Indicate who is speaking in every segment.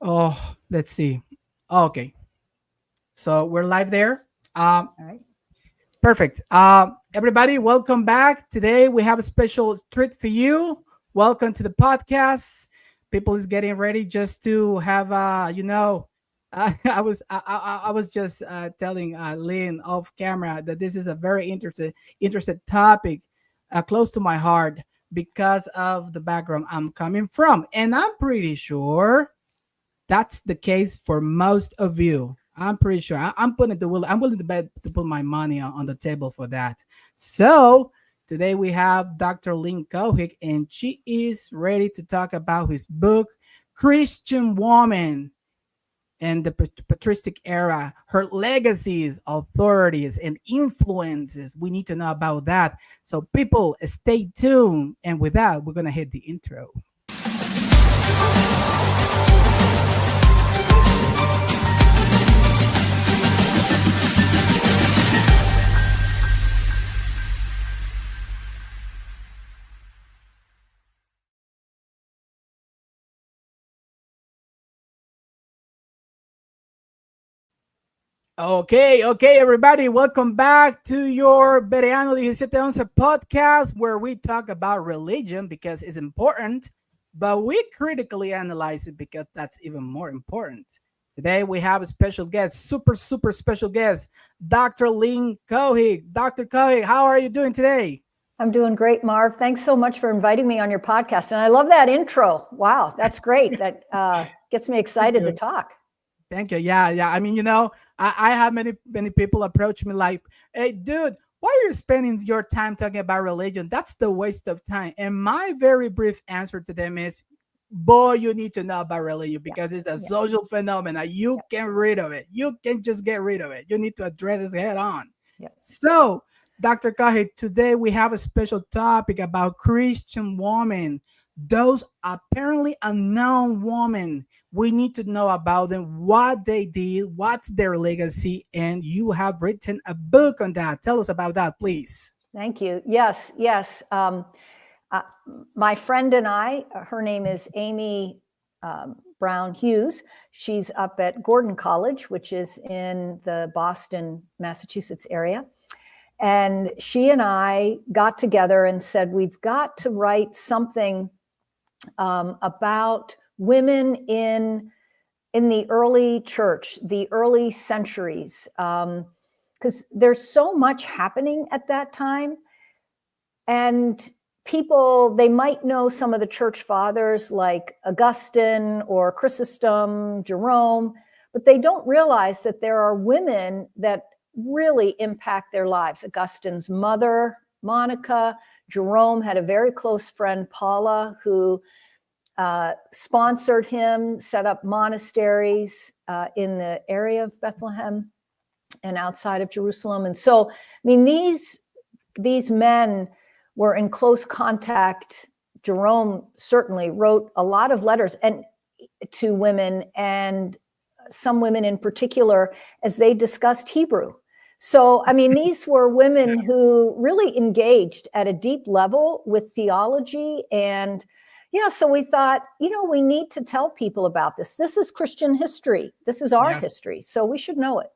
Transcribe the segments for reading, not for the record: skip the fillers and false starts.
Speaker 1: Oh, let's see. Okay, so we're live there.
Speaker 2: All right.
Speaker 1: Perfect. Everybody, welcome back. Today we have a special treat for you. Welcome to the podcast. People is getting ready just to have, I was just telling Lynn off camera that this is a very interested topic, close to my heart because of the background I'm coming from, and I'm pretty sure that's the case for most of you. I'm pretty sure. I'm putting the will. I'm willing to bet to put my money on the table for that. So today we have Dr. Lynn Cohick, and she is ready to talk about his book, Christian Woman and the patristic era, her legacies, authorities, and influences. We need to know about that. So people, stay tuned. And with that, we're gonna hit the intro. Okay, everybody, welcome back to your Verano 1711 podcast where we talk about religion because it's important, but we critically analyze it because that's even more important. Today we have a special guest, super special guest, Dr. Lynn Cohick. Dr. Cohick, how are you doing today?
Speaker 2: I'm doing great, Marv. Thanks so much for inviting me on your podcast. And I love that intro. Wow, that's great. That gets me
Speaker 1: Thank
Speaker 2: excited to
Speaker 1: you.
Speaker 2: talk.
Speaker 1: Thank you. Yeah. I mean, I have many people approach me like, "Hey, dude, why are you spending your time talking about religion? That's the waste of time." And my very brief answer to them is, "Boy, you need to know about religion
Speaker 2: Yeah,
Speaker 1: because it's a
Speaker 2: yeah,
Speaker 1: social phenomenon. You
Speaker 2: yeah,
Speaker 1: can't rid of it. You can just get rid of it. You need to address it head on."
Speaker 2: yeah.
Speaker 1: So, Dr. Kahi, today we have a special topic about Christian women, those apparently unknown women. We need to know about them, what they did, what's their legacy, and you have written a book on that. Tell us about that, please.
Speaker 2: Thank you. Yes. Uh, my friend and I, her name is Amy Brown Hughes. She's up at Gordon College, which is in the Boston, Massachusetts area. And she and I got together and said, we've got to write something about women in the early church, the early centuries, because there's so much happening at that time. And people, they might know some of the church fathers like Augustine or Chrysostom, Jerome, but they don't realize that there are women that really impact their lives. Augustine's mother, Monica. Jerome had a very close friend, Paula, who sponsored him, set up monasteries in the area of Bethlehem and outside of Jerusalem. And so, I mean, these men were in close contact. Jerome certainly wrote a lot of letters and to women, and some women in particular, as they discussed Hebrew. So, I mean, these were women who really engaged at a deep level with theology. And yeah, so we thought, we need to tell people about this. This is Christian history. This is our
Speaker 1: Yes,
Speaker 2: history. So we should know it.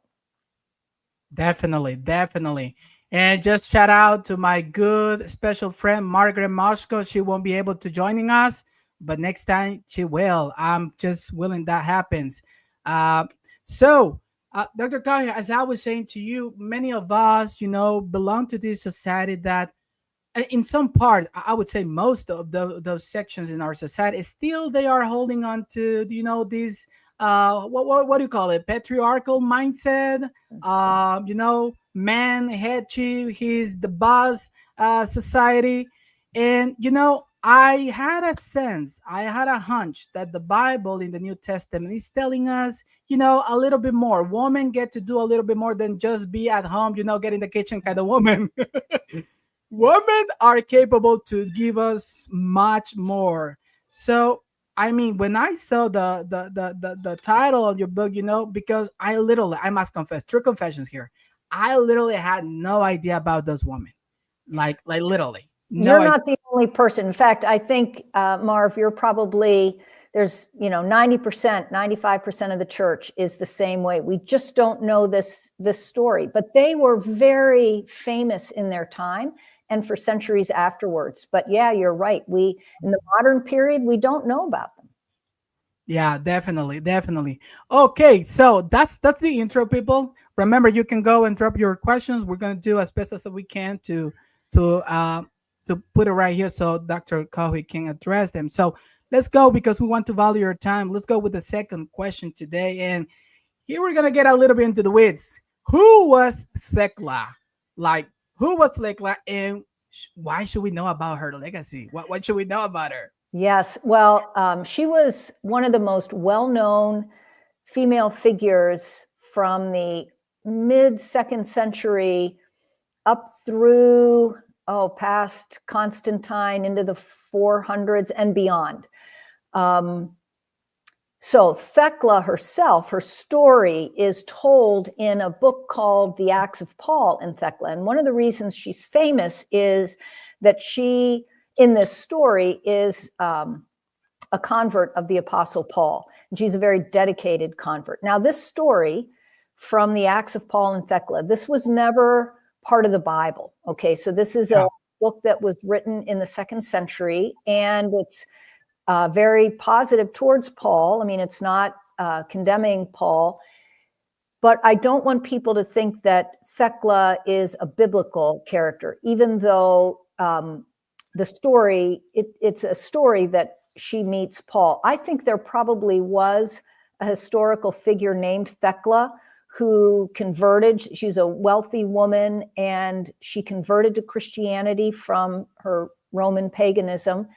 Speaker 1: definitely. And just shout out to my good special friend Margaret Moshko. She won't be able to joining us, but next time she will. I'm just willing that happens. Uh, so, Dr. Kaya, as I was saying to you, many of us, belong to this society that, in some part, I would say most of those sections in our society, still they are holding on to, this, what do you call it? Patriarchal mindset. Man, head chief, he's the boss, society. And, I had a sense, I had a hunch that the Bible in the New Testament is telling us, a little bit more. Women get to do a little bit more than just be at home, get in the kitchen kind of woman. Women are capable to give us much more. So, I mean, when I saw the title of your book, because I must confess, true confessions here, I literally had no idea about those women, like literally no
Speaker 2: You're
Speaker 1: idea.
Speaker 2: not the only person. In fact, I think, Marv, you're probably there's 90%, 95% of the church is the same way. We just don't know this story, but they were very famous in their time and for centuries afterwards. But yeah, you're right. We, in the modern period, we don't know about them.
Speaker 1: Yeah, definitely, definitely. Okay, so that's the intro, people. Remember, you can go and drop your questions. We're gonna do as best as we can to uh to put it right here so Dr. Cohick can address them. So let's go because we want to value your time. Let's go with the second question today, and here we're gonna get a little bit into the weeds. Who was Thecla? Like, who was Thecla, and why should we know about her legacy? What should we know about her?
Speaker 2: Yes, well, she was one of the most well-known female figures from the mid-second century up through, past Constantine into the 400s and beyond. So Thecla herself, her story is told in a book called The Acts of Paul and Thecla. And one of the reasons she's famous is that she, in this story, is a convert of the Apostle Paul. And she's a very dedicated convert. Now, this story from the Acts of Paul and Thecla, this was never part of the Bible. Okay, so this is a book that was written in the 2nd century, and it's very positive towards Paul. I mean, it's not condemning Paul, but I don't want people to think that Thecla is a biblical character, even though the story, it's a story that she meets Paul. I think there probably was a historical figure named Thecla who converted. She's a wealthy woman, and she converted to Christianity from her Roman paganism.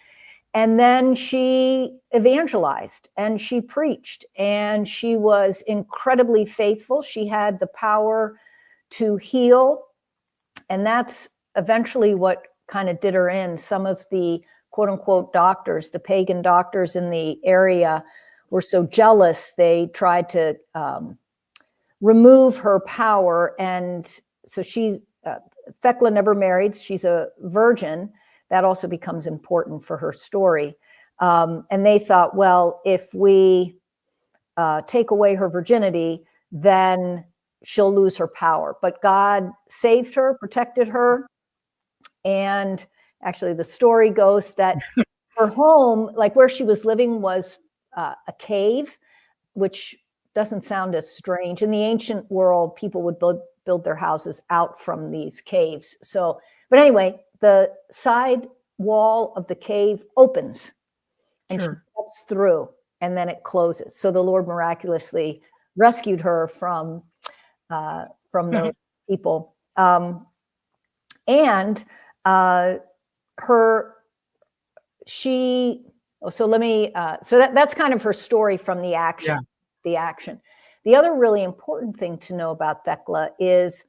Speaker 2: And then she evangelized and she preached, and she was incredibly faithful. She had the power to heal. And that's eventually what kind of did her in. Some of the quote unquote doctors, the pagan doctors in the area, were so jealous, they tried to remove her power. And so Thecla never married. She's a virgin. That also becomes important for her story. And they thought, well, if we take away her virginity, then she'll lose her power. But God saved her, protected her. And actually, the story goes that her home, like where she was living, was a cave, which doesn't sound as strange. In the ancient world, people would build their houses out from these caves. So, but anyway, the side wall of the cave opens and she steps through, and then it closes. So the Lord miraculously rescued her from those people. So that's kind of her story from the action.
Speaker 1: Yeah.
Speaker 2: The action. The other really important thing to know about Thecla is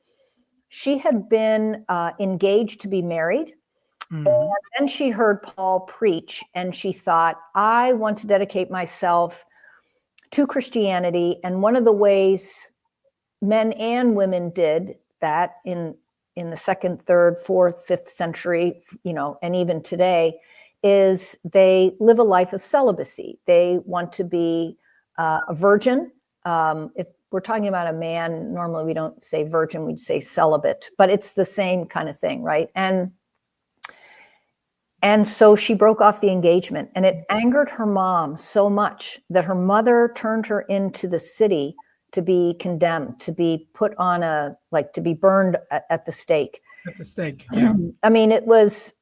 Speaker 2: she had been engaged to be married. Mm-hmm. And then she heard Paul preach, and she thought, I want to dedicate myself to Christianity. And one of the ways men and women did that in the 2nd, 3rd, 4th, 5th century, and even today, is they live a life of celibacy. They want to be a virgin. If we're talking about a man, normally we don't say virgin, we'd say celibate, but it's the same kind of thing, right? And so she broke off the engagement, and it angered her mom so much that her mother turned her into the city to be condemned, to be put on to be burned at the stake.
Speaker 1: At the stake, yeah.
Speaker 2: I mean, it was,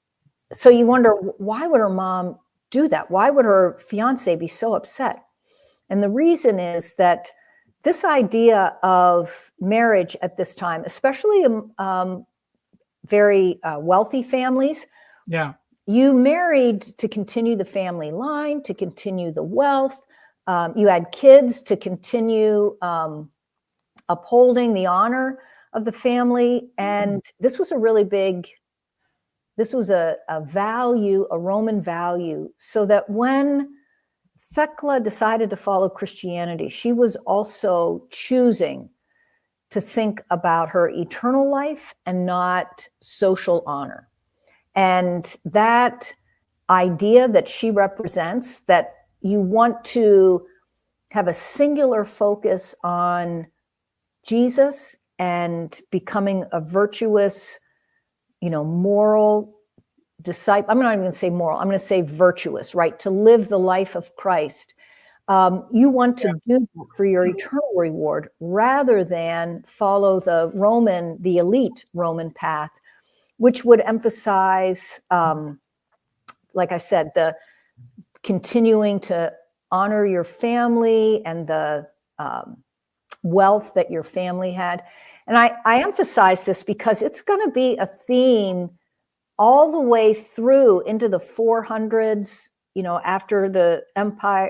Speaker 2: so you wonder, why would her mom do that? Why would her fiance be so upset? And the reason is that this idea of marriage at this time, especially very wealthy families, you married to continue the family line, to continue the wealth. You had kids to continue upholding the honor of the family. And this was a really big, this was a value, a Roman value, so that when Thecla decided to follow Christianity, she was also choosing to think about her eternal life and not social honor. And that idea that she represents, that you want to have a singular focus on Jesus and becoming a virtuous, moral disciple. I'm not even going to say moral. I'm going to say virtuous, right? To live the life of Christ. You want to do that for your eternal reward rather than follow the elite Roman path, which would emphasize, like I said, the continuing to honor your family and the wealth that your family had. And I emphasize this because it's going to be a theme all the way through into the 400s, after the empire,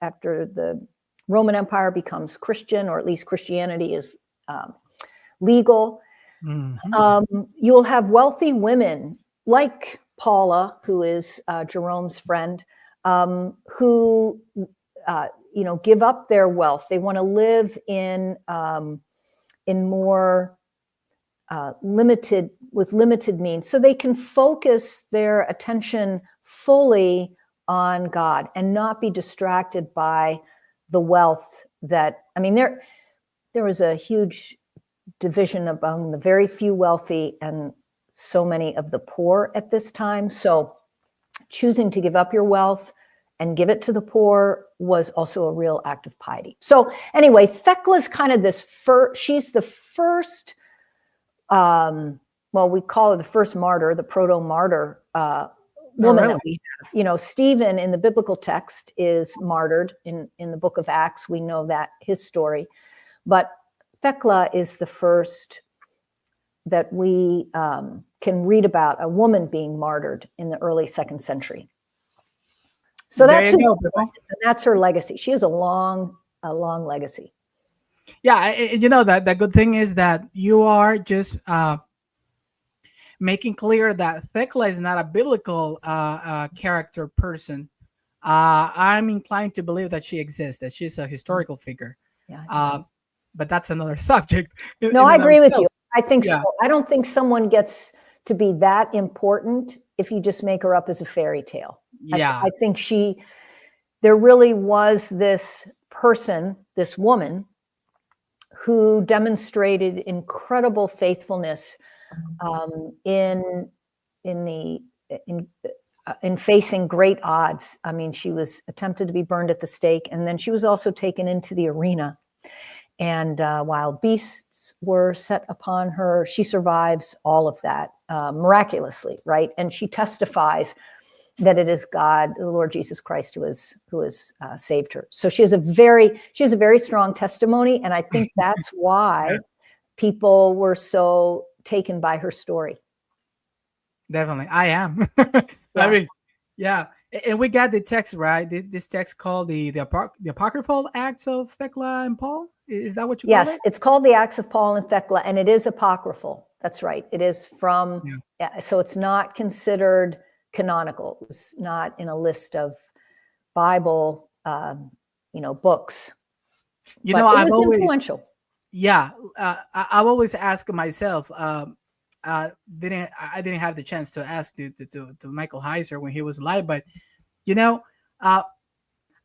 Speaker 2: after the Roman Empire becomes Christian, or at least Christianity is legal. Mm-hmm. You'll have wealthy women like Paula, who is Jerome's friend, who give up their wealth. They want to live in more limited means, so they can focus their attention fully on God and not be distracted by the wealth that, there was a huge division among the very few wealthy and so many of the poor at this time. So choosing to give up your wealth and give it to the poor was also a real act of piety. So anyway, Thekla's kind of she's the first, we call her the first martyr, the proto-martyr woman that we have. Stephen in the biblical text is martyred in the book of Acts. We know that, his story. But Thekla is the first that we can read about a woman being martyred in the early 2nd century. So that's that's her legacy. She has a long legacy.
Speaker 1: Yeah, that the good thing is that you are just making clear that Thekla is not a biblical character person. I'm inclined to believe that she exists, that she's a historical figure. Yeah. But that's another subject.
Speaker 2: No, I agree with you. I think so. I don't think someone gets to be that important if you just make her up as a fairy tale. Yeah. I think there really was this person, this woman, who demonstrated incredible faithfulness in facing great odds. She was attempted to be burned at the stake, and then she was also taken into the arena. And wild beasts were set upon her. She survives all of that miraculously, right? And she testifies that it is God, the Lord Jesus Christ, who has saved her. So she has a very strong testimony, and I think that's why people were so taken by her story.
Speaker 1: Definitely, I am. Yeah. And we got the text, right? This text called the apocryphal Acts of Thekla and Paul. Is that what you call it?
Speaker 2: Yes, it's called the Acts of Paul and Thekla, and it is apocryphal. That's right. It is from, so it's not considered canonical. It's not in a list of Bible, books. I've always influential.
Speaker 1: Yeah, I've always asked myself. I didn't have the chance to ask to Michael Heiser when he was alive, but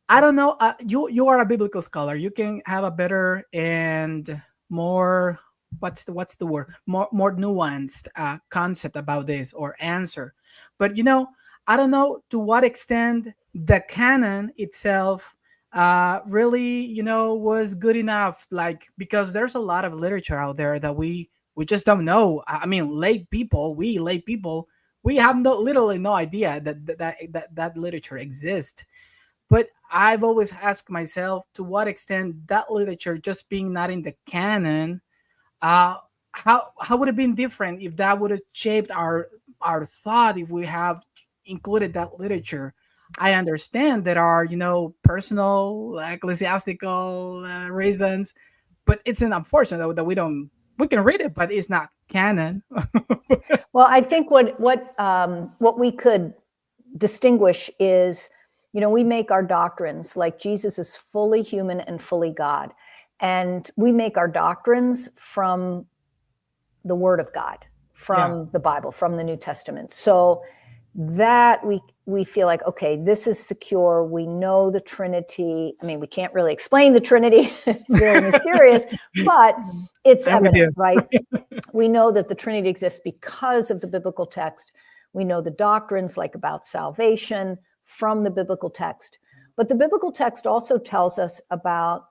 Speaker 1: I don't know. You are a biblical scholar. You can have a better and more what's the word, more nuanced concept about this or answer. But I don't know to what extent the canon itself really was good enough. Like, because there's a lot of literature out there that we just don't know. We lay people, we have literally no idea that literature exists. But I've always asked myself to what extent that literature just being not in the canon, how would it have been different if that would have shaped our thought if we have included that literature. I understand there are personal ecclesiastical reasons, but it's unfortunate that we can read it, but it's not canon.
Speaker 2: Well, I think what we could distinguish is, we make our doctrines, like Jesus is fully human and fully God, and we make our doctrines from the Word of God, from the Bible, from the New Testament. So that we feel like, okay, this is secure. We know the Trinity. I mean, we can't really explain the Trinity. It's very mysterious, but it's evident, right? We know that the Trinity exists because of the biblical text. We know the doctrines like about salvation from the biblical text. But the biblical text also tells us about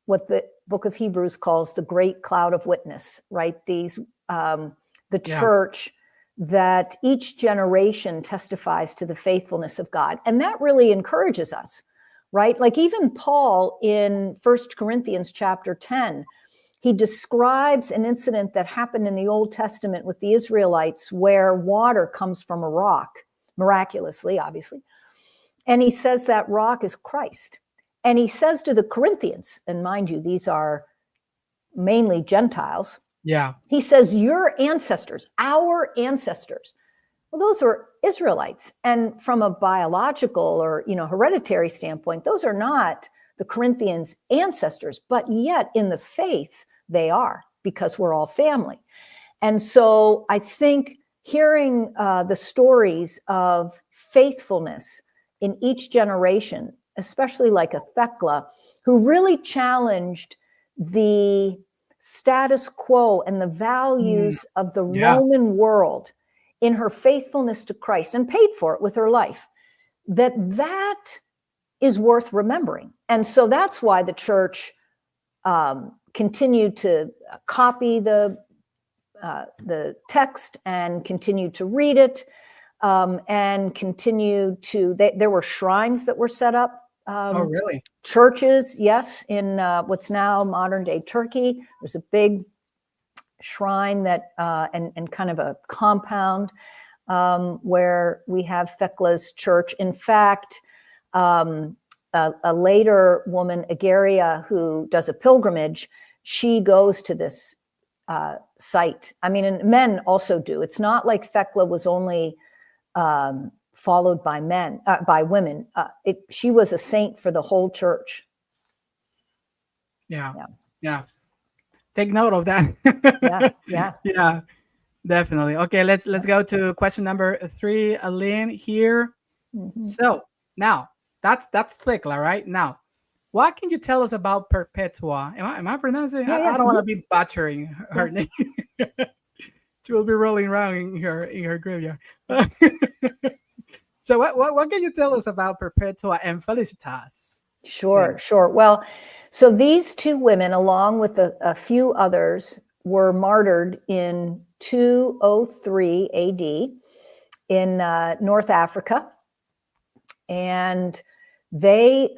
Speaker 2: what the book of Hebrews calls the great cloud of witness, right? These, the church, that each generation testifies to the faithfulness of God. And that really encourages us, right? Like even Paul in 1 Corinthians chapter 10, he describes an incident that happened in the Old Testament with the Israelites where water comes from a rock, miraculously, obviously. And he says that rock is Christ. And he says to the Corinthians, and mind you, these are mainly Gentiles.
Speaker 1: Yeah.
Speaker 2: He says, your ancestors, our ancestors, well, those were Israelites. And from a biological or, hereditary standpoint, those are not the Corinthians' ancestors, but yet in the faith, they are, because we're all family. And so I think hearing the stories of faithfulness in each generation, especially like a Thecla, who really challenged the status quo and the values of the Roman world in her faithfulness to Christ and paid for it with her life, that is worth remembering. And so that's why the church continued to copy the text and continue to read it, and continue to, there were shrines that were set up.
Speaker 1: Oh, really?
Speaker 2: Churches, yes, in what's now modern day Turkey. There's a big shrine that, and kind of a compound where we have Thecla's church. In fact, a later woman, Agaria, who does a pilgrimage, she goes to this site. I mean, and men also do. It's not like Thecla was only followed by men, by women. She was a saint for the whole church.
Speaker 1: Yeah. Take note of that. Yeah, definitely. Okay, let's go to question number 3, Lynn here. So now that's Thecla, right? Now, what can you tell us about Perpetua? Am I pronouncing? I don't want to be butchering her name. She will be rolling around in her graveyard. So what can you tell us about Perpetua and Felicitas?
Speaker 2: Sure. Well, so these two women, along with a few others, were martyred in 203 AD in North Africa. And they,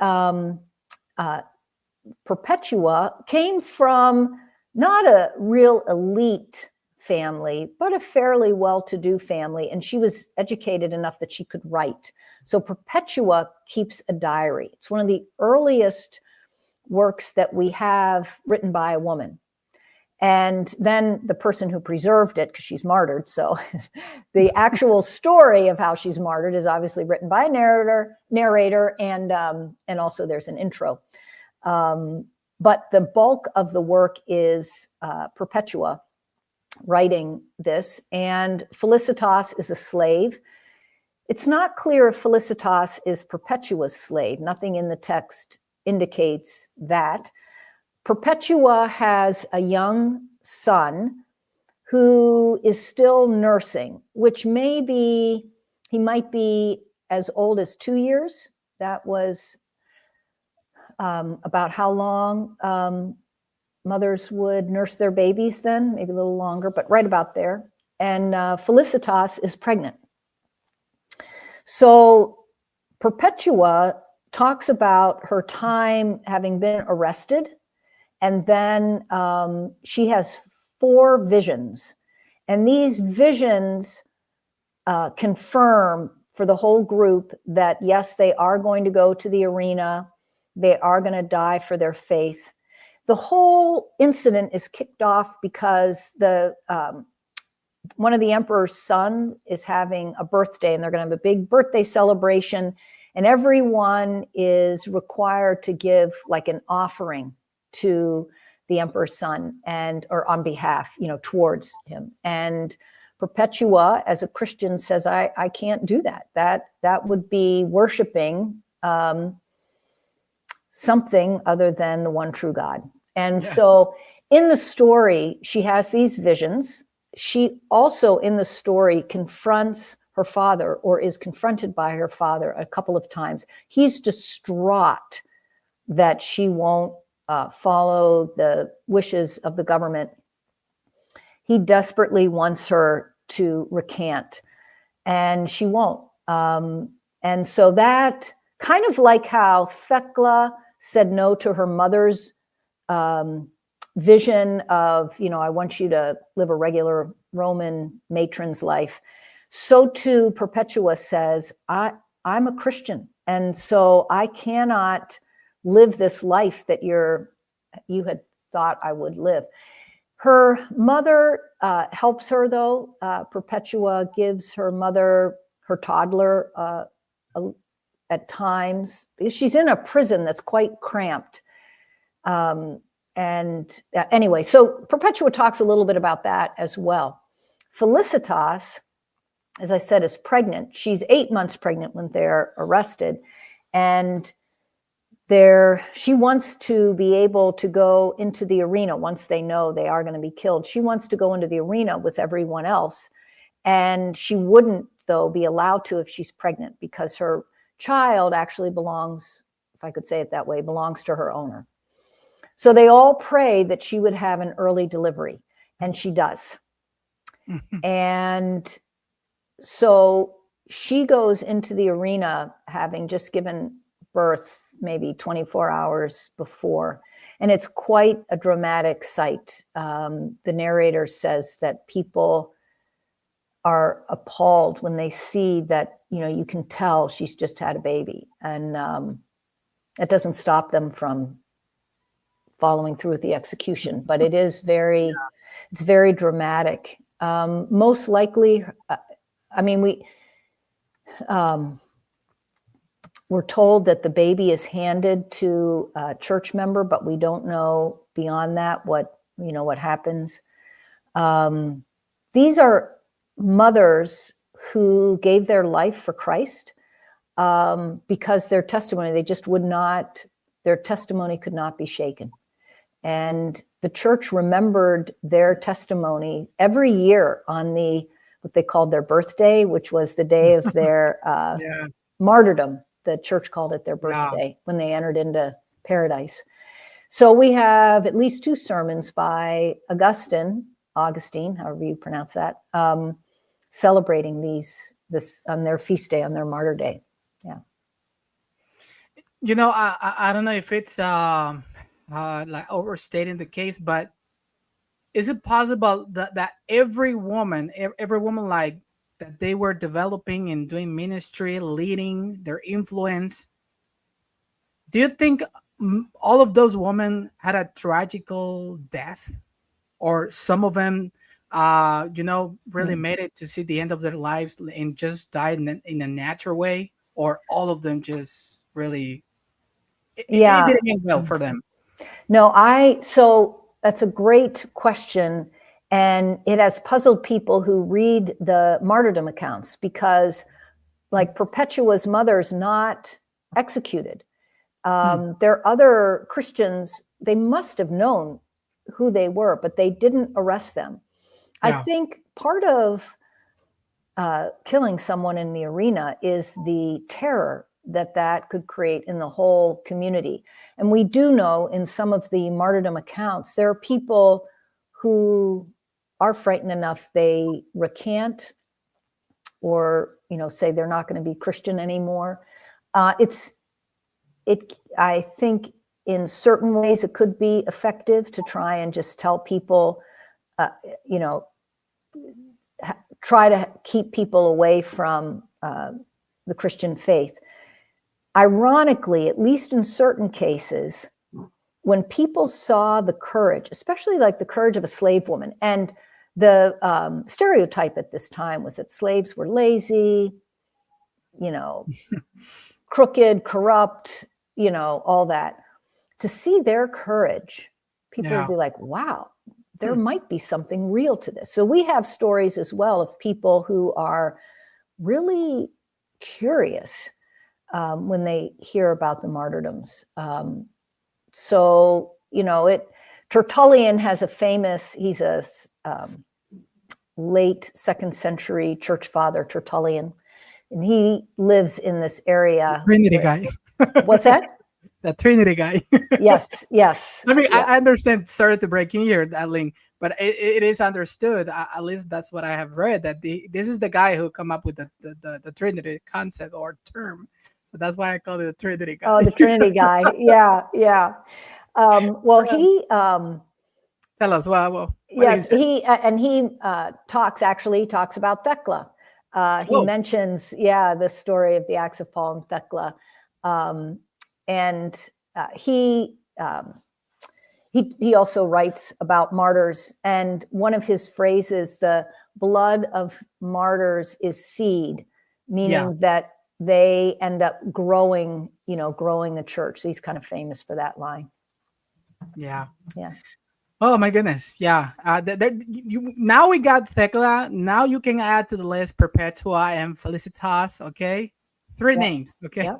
Speaker 2: Perpetua came from not a real elite family, but a fairly well-to-do family. And she was educated enough that she could write. So Perpetua keeps a diary. It's one of the earliest works that we have written by a woman. And then the person who preserved it, because she's martyred, so the actual story of how she's martyred is obviously written by a narrator, and also there's an intro. But the bulk of the work is Perpetua writing this, and Felicitas is a slave. It's not clear if Felicitas is Perpetua's slave. Nothing in the text indicates that. Perpetua has a young son who is still nursing, which he might be as old as 2 years. That was about how long mothers would nurse their babies then, maybe a little longer, but right about there. And Felicitas is pregnant. So Perpetua talks about her time having been arrested, and then she has 4 visions. And these visions confirm for the whole group that, yes, they are going to go to the arena. They are going to die for their faith. The whole incident is kicked off because one of the emperor's son is having a birthday, and they're going to have a big birthday celebration, and everyone is required to give like an offering to the emperor's son, or on behalf, towards him. And Perpetua, as a Christian, says, I can't do that. That would be worshiping something other than the one true God. And so in the story, she has these visions. She also, in the story, confronts her father, or is confronted by her father a couple of times. He's distraught that she won't follow the wishes of the government. He desperately wants her to recant, and she won't. And so that, kind of like how Thecla said no to her mother's vision of, I want you to live a regular Roman matron's life, so too Perpetua says, I'm a Christian, and so I cannot live this life that you had thought I would live. Her mother helps her, though. Perpetua gives her mother her toddler at times. She's in a prison that's quite cramped. Anyway, so Perpetua talks a little bit about that as well. Felicitas, as I said, is pregnant. She's 8 months pregnant when they're arrested. And she wants to be able to go into the arena once they know they are going to be killed. She wants to go into the arena with everyone else. And she wouldn't, though, be allowed to if she's pregnant, because her child actually belongs, if I could say it that way, belongs to her owner. So they all pray that she would have an early delivery, and she does. And so she goes into the arena having just given birth maybe 24 hours before. And it's quite a dramatic sight. The narrator says that people are appalled when they see that, you can tell she's just had a baby. And it doesn't stop them from following through with the execution. But it is it's very dramatic. Most likely, we're told that the baby is handed to a church member, but we don't know beyond that what happens. These are mothers who gave their life for Christ because their testimony, their testimony could not be shaken. And the church remembered their testimony every year on what they called their birthday, which was the day of their martyrdom. The church called it their birthday when they entered into paradise. So we have at least 2 sermons by Augustine, however you pronounce that, celebrating this on their feast day, on their martyr day. Yeah.
Speaker 1: I don't know if it's like overstating the case, but is it possible that every woman like that they were developing and doing ministry, leading their influence, do you think all of those women had a tragical death, or some of them really made it to see the end of their lives and just died in a natural way, or all of them just really it didn't end well for them?
Speaker 2: No, so that's a great question. And it has puzzled people who read the martyrdom accounts, because like Perpetua's mother's not executed. There are other Christians, they must have known who they were, but they didn't arrest them. Yeah. I think part of killing someone in the arena is the terror that could create in the whole community. And we do know in some of the martyrdom accounts, there are people who are frightened enough they recant, or say they're not going to be Christian anymore. I think in certain ways it could be effective to try and just tell people, try to keep people away from the Christian faith. Ironically, at least in certain cases, when people saw the courage, especially like the courage of a slave woman, and the stereotype at this time was that slaves were lazy, crooked, corrupt, all that. To see their courage, people would be like, wow, there might be something real to this. So we have stories as well of people who are really curious when they hear about the martyrdoms. So, Tertullian has he's a late 2nd century church father, Tertullian, and he lives in this area.
Speaker 1: Trinity guy.
Speaker 2: What's that?
Speaker 1: The Trinity guy.
Speaker 2: Yes.
Speaker 1: I mean,
Speaker 2: Yeah.
Speaker 1: I understand, sorry to break in here, Lynn, but it is understood, at least that's what I have read, that this is the guy who come up with the Trinity concept or term. So that's why I call it the Trinity guy.
Speaker 2: Oh, the Trinity guy. Yeah. Well, he...
Speaker 1: Tell us, well
Speaker 2: yes, he talks about Thecla. He mentions, the story of the Acts of Paul and Thecla. And he also writes about martyrs. And one of his phrases, the blood of martyrs is seed, meaning that they end up growing the church. So he's kind of famous for that line.
Speaker 1: Yeah.
Speaker 2: Yeah.
Speaker 1: Oh my goodness. Yeah. Now we got Thecla. Now you can add to the list Perpetua and Felicitas. Okay. 3 names. Okay.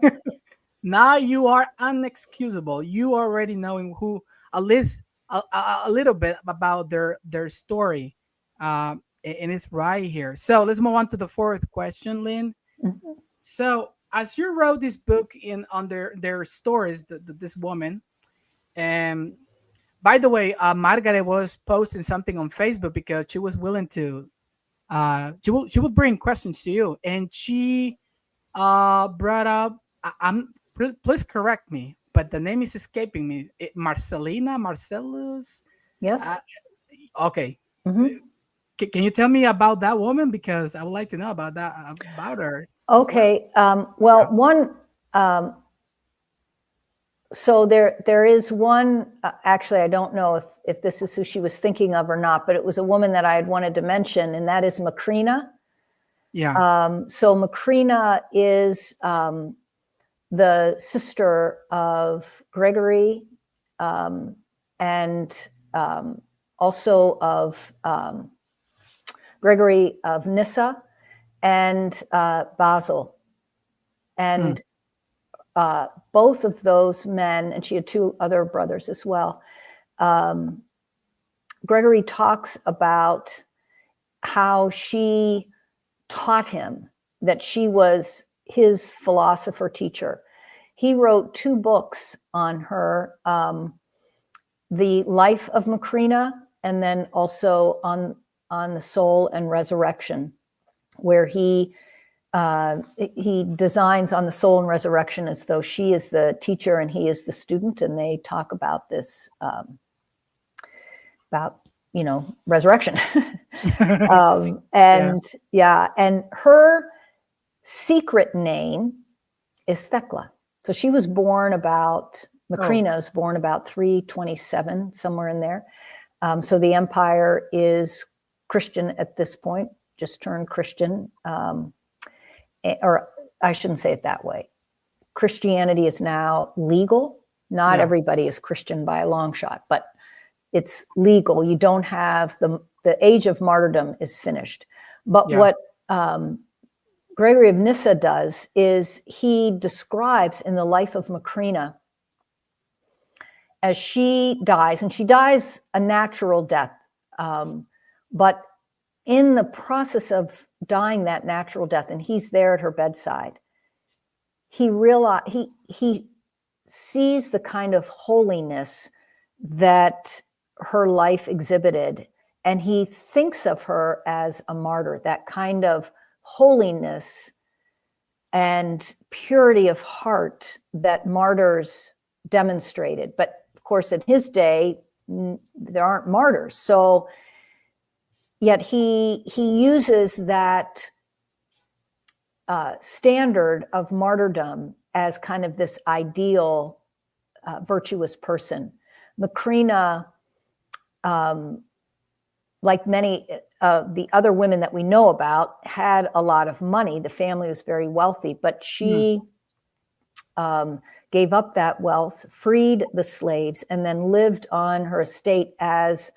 Speaker 1: Now you are unexcusable. You already knowing who, at least a little bit about their story. And it's right here. So let's move on to the 4th question, Lynn.
Speaker 2: Mm-hmm.
Speaker 1: So as you wrote this book on their stories, this woman, and by the way, Margaret was posting something on Facebook because she was willing to, she would bring questions to you, and she brought up, please correct me, but the name is escaping me. Marcellus.
Speaker 2: Yes.
Speaker 1: Okay.
Speaker 2: Mm-hmm.
Speaker 1: Can you tell me about that woman, because I would like to know about her.
Speaker 2: Okay. One. So there is one. Actually, I don't know if this is who she was thinking of or not, but it was a woman that I had wanted to mention, and that is Macrina.
Speaker 1: Yeah.
Speaker 2: So Macrina is the sister of Gregory, and also of Gregory of Nyssa and Basil. And both of those men, and she had 2 other brothers as well. Gregory talks about how she taught him, that she was his philosopher teacher. He wrote 2 books on her, The Life of Macrina, and then also on the soul and resurrection, where he designs on the soul and resurrection as though she is the teacher and he is the student, and they talk about this, about resurrection. And her secret name is Thecla. So she was born Macrina was born about 327, somewhere in there. So the empire is Christian at this point, just turned Christian. Or I shouldn't say it that way. Christianity is now legal. Not everybody is Christian by a long shot, but it's legal. You don't have the age of martyrdom is finished. But what Gregory of Nyssa does is he describes in the life of Macrina, as she dies, and she dies a natural death, but in the process of dying that natural death, and he's there at her bedside, he sees the kind of holiness that her life exhibited, and he thinks of her as a martyr, that kind of holiness and purity of heart that martyrs demonstrated. But of course, in his day, there aren't martyrs. So yet he uses that standard of martyrdom as kind of this ideal virtuous person. Macrina, like many of the other women that we know about, had a lot of money. The family was very wealthy, but she gave up that wealth, freed the slaves, and then lived on her estate as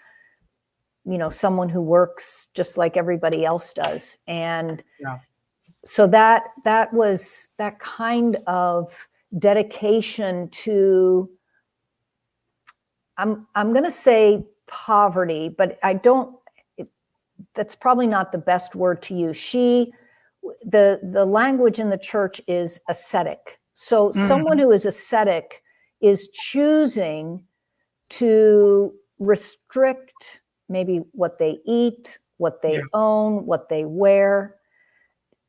Speaker 2: someone who works just like everybody else does. And
Speaker 1: Yeah.
Speaker 2: so that was that kind of dedication to, I'm going to say poverty, but that's probably not the best word to use. The language in the church is ascetic. So someone who is ascetic is choosing to restrict maybe what they eat, what they own, what they wear,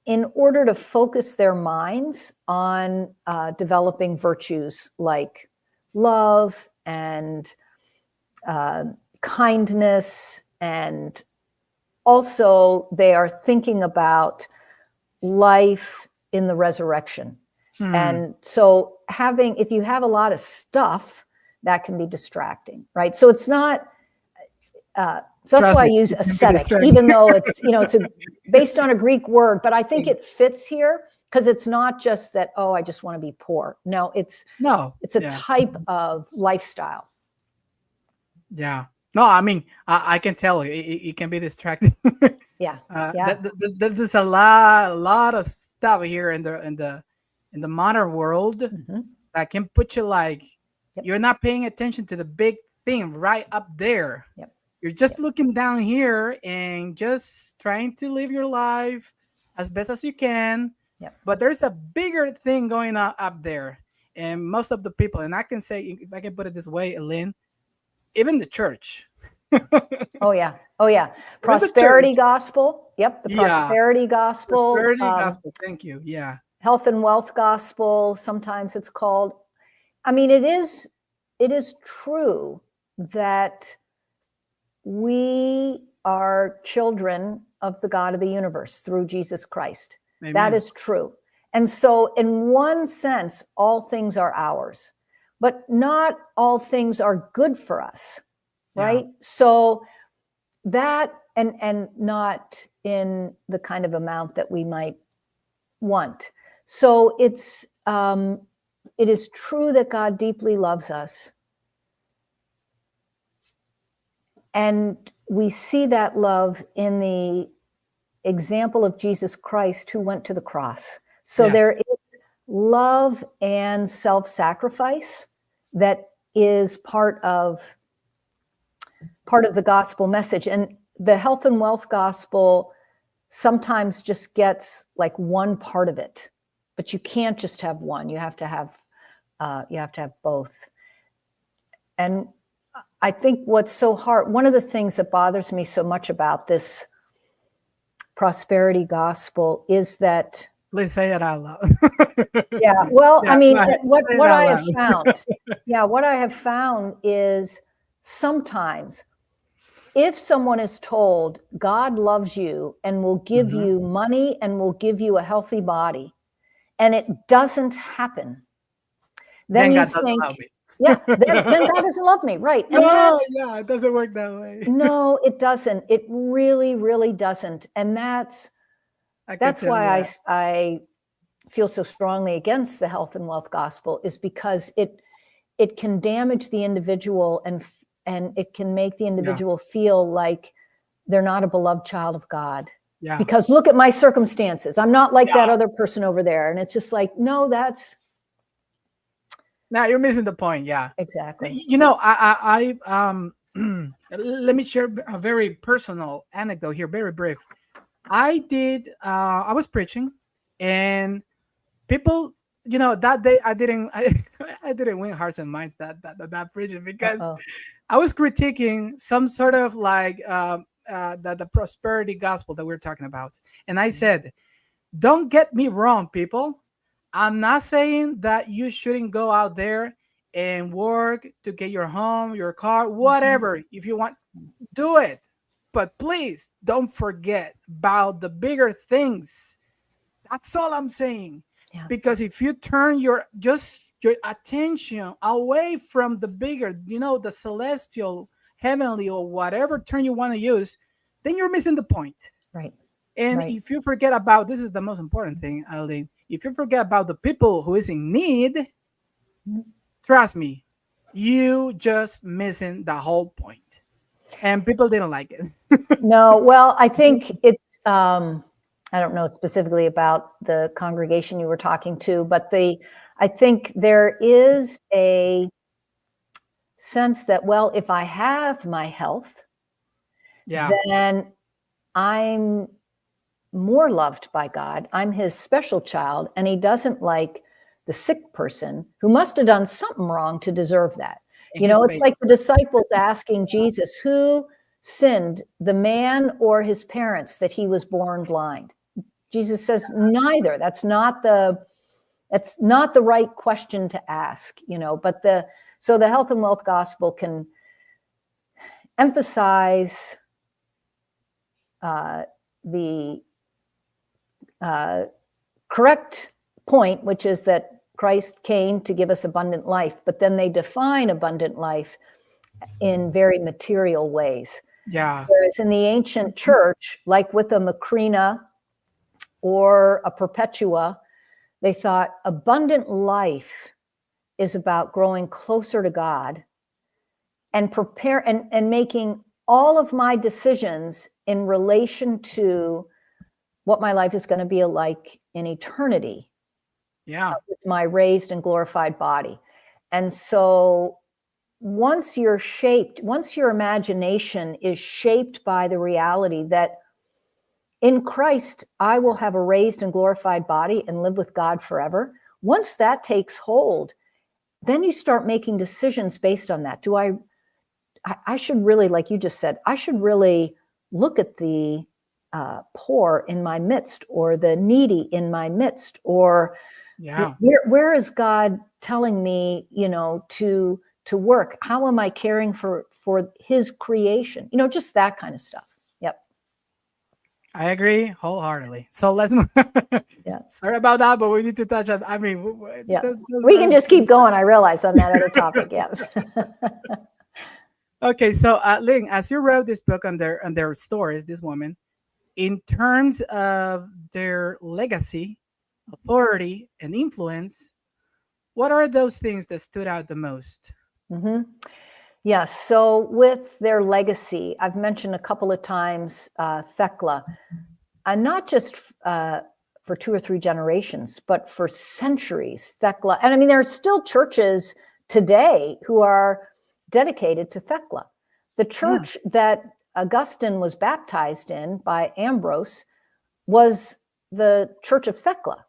Speaker 2: in order to focus their minds on developing virtues like love and kindness. And also they are thinking about life in the resurrection. And so if you have a lot of stuff, that can be distracting, right? So it's not, so that's why I use ascetic, even though it's, it's based on a Greek word, but I think it fits here because it's not just that, oh, I just want to be poor. No, it's a type of lifestyle.
Speaker 1: Yeah. No, I mean, I can tell it can be distracting.
Speaker 2: Yeah.
Speaker 1: There's a lot of stuff here in the modern world that can put you like, you're not paying attention to the big thing right up there.
Speaker 2: Yep.
Speaker 1: You're just looking down here and just trying to live your life as best as you can.
Speaker 2: Yep.
Speaker 1: But there's a bigger thing going on up there. And most of the people, and I can say, if I can put it this way, Lynn, even the church.
Speaker 2: Oh yeah. Prosperity gospel. Yep. The prosperity gospel.
Speaker 1: Prosperity gospel. Thank you. Yeah.
Speaker 2: Health and wealth gospel. Sometimes it's called. I mean, it is true that we are children of the God of the universe through Jesus Christ. Amen. That is true. And so in one sense, all things are ours, but not all things are good for us, right? Yeah. So that, and not in the kind of amount that we might want. So it is true that God deeply loves us. And we see that love in the example of Jesus Christ who went to the cross. So there is love and self-sacrifice that is part of the gospel message. And the health and wealth gospel sometimes just gets like one part of it, but you can't just have one. You have to have both. And I think what's so hard, one of the things that bothers me so much about this prosperity gospel is that.
Speaker 1: Please say it out loud.
Speaker 2: Yeah, well, I mean, what I have found, what I have found is sometimes if someone is told God loves you and will give you money and will give you a healthy body, and it doesn't happen, then you
Speaker 1: God
Speaker 2: think,
Speaker 1: doesn't love me.
Speaker 2: then God doesn't love me, right? And
Speaker 1: it doesn't work that way.
Speaker 2: No, it doesn't. It really, really doesn't. And that's why I feel so strongly against the health and wealth gospel, is because it can damage the individual and it can make the individual feel like they're not a beloved child of God. Yeah. Because look at my circumstances. I'm not like that other person over there. And it's just like, no, that's.
Speaker 1: Now you're missing the point. Yeah,
Speaker 2: exactly.
Speaker 1: I let me share a very personal anecdote here, very brief. I was preaching, and people, that day I didn't win hearts and minds that preaching, because I was critiquing some sort of like the prosperity gospel that we're talking about, and I said, don't get me wrong, people. I'm not saying that you shouldn't go out there and work to get your home, your car, whatever. If you want, do it. But please don't forget about the bigger things. That's all I'm saying. Yeah. Because if you turn your attention away from the bigger, the celestial, heavenly, or whatever term you want to use, then you're missing the point.
Speaker 2: Right.
Speaker 1: And if you forget about, this is the most important thing, Lynn, if you forget about the people who is in need, trust me, you just missing the whole point. and people didn't like it.
Speaker 2: No, well, I think it's, I don't know specifically about the congregation you were talking to, but I think there is a sense that, well, if I have my health,
Speaker 1: Yeah,
Speaker 2: then I'm more loved by God. I'm his special child, and he doesn't like the sick person who must have done something wrong to deserve that.
Speaker 1: and
Speaker 2: You
Speaker 1: his
Speaker 2: know, it's
Speaker 1: baby.
Speaker 2: like the disciples asking Jesus, who sinned, the man or his parents, that he was born blind? Jesus says, neither. That's not the right question to ask, you know. But so the health and wealth gospel can emphasize the correct point, which is that Christ came to give us abundant life, but then they define abundant life in very material ways.
Speaker 1: Yeah,
Speaker 2: Whereas in the ancient church, like with a Macrina or a Perpetua, they thought abundant life is about growing closer to God and prepare and making all of my decisions in relation to what my life is going to be like in eternity.
Speaker 1: yeah,
Speaker 2: With my raised and glorified body. And so once your imagination is shaped by the reality that in Christ, I will have a raised and glorified body and live with God forever. Once that takes hold, then you start making decisions based on that. I should really, like you just said, I should really look at the poor in my midst, or the needy in my midst, or
Speaker 1: yeah.
Speaker 2: where is God telling me, you know, to work? How am I caring for his creation? You know, just that kind of stuff. Yep.
Speaker 1: I agree wholeheartedly. So let's move.
Speaker 2: Yeah.
Speaker 1: Sorry about that, but we need to touch on. I mean,
Speaker 2: Yeah. We can just keep going. I realize on that other topic. Yeah.
Speaker 1: Okay, so Lynn, as you wrote this book on their stories, this woman, in terms of their legacy, authority, and influence, what are those things that stood out the most?
Speaker 2: Mm-hmm. Yes. So with their legacy, I've mentioned a couple of times Thecla, and not just for 2 or 3 generations, but for centuries. Thecla, and I mean, there are still churches today who are dedicated to Thecla. The church that Augustine was baptized in by Ambrose was the Church of Thecla.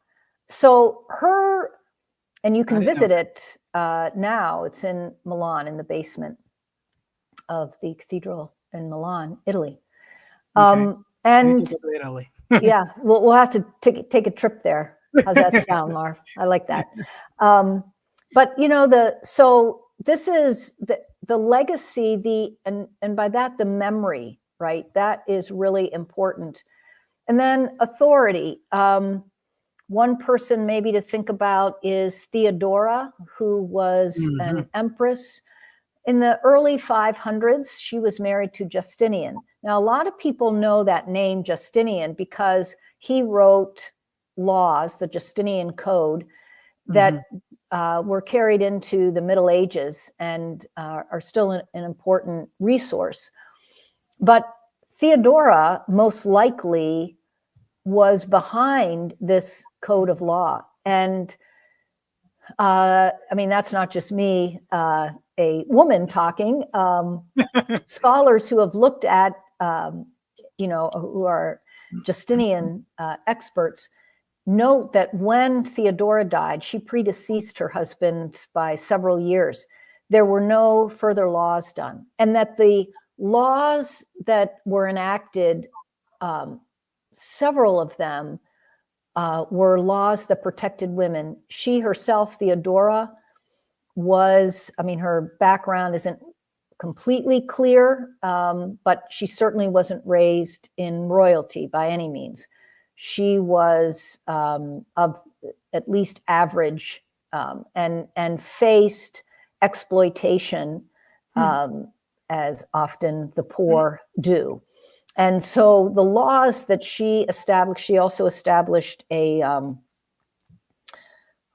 Speaker 2: So her, and you can visit it now. It's in Milan, in the basement of the cathedral in Milan, Italy.
Speaker 1: Okay.
Speaker 2: And
Speaker 1: Italy.
Speaker 2: yeah, we'll have to take a trip there. How's that sound, Marv? I like that. But you know, so this is the legacy, and by that the memory, right? That is really important. And then authority. One person maybe to think about is Theodora, who was an empress. In the early 500s, she was married to Justinian. Now, a lot of people know that name Justinian because he wrote laws, the Justinian Code, that were carried into the Middle Ages and are still an important resource. But Theodora most likely was behind this code of law. And I mean, that's not just me, a woman talking. Scholars who have looked at, you know, who are Justinian experts, note that when Theodora died, she predeceased her husband by several years. There were no further laws done, and that the laws that were enacted, several of them were laws that protected women. She herself, Theodora, was, I mean, her background isn't completely clear, but she certainly wasn't raised in royalty by any means. She was of at least average and faced exploitation as often the poor do. And so the laws that she established, she also established a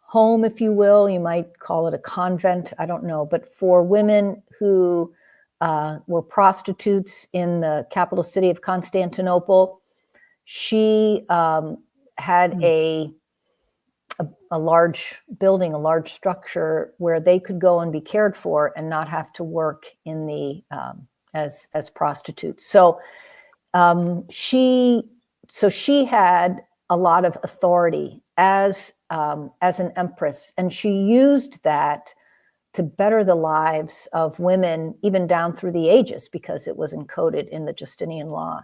Speaker 2: home, if you will, you might call it a convent, I don't know, but for women who were prostitutes in the capital city of Constantinople. She had a large building, a large structure where they could go and be cared for and not have to work in the as prostitutes. So she had a lot of authority as an empress, and she used that to better the lives of women even down through the ages, because it was encoded in the Justinian law.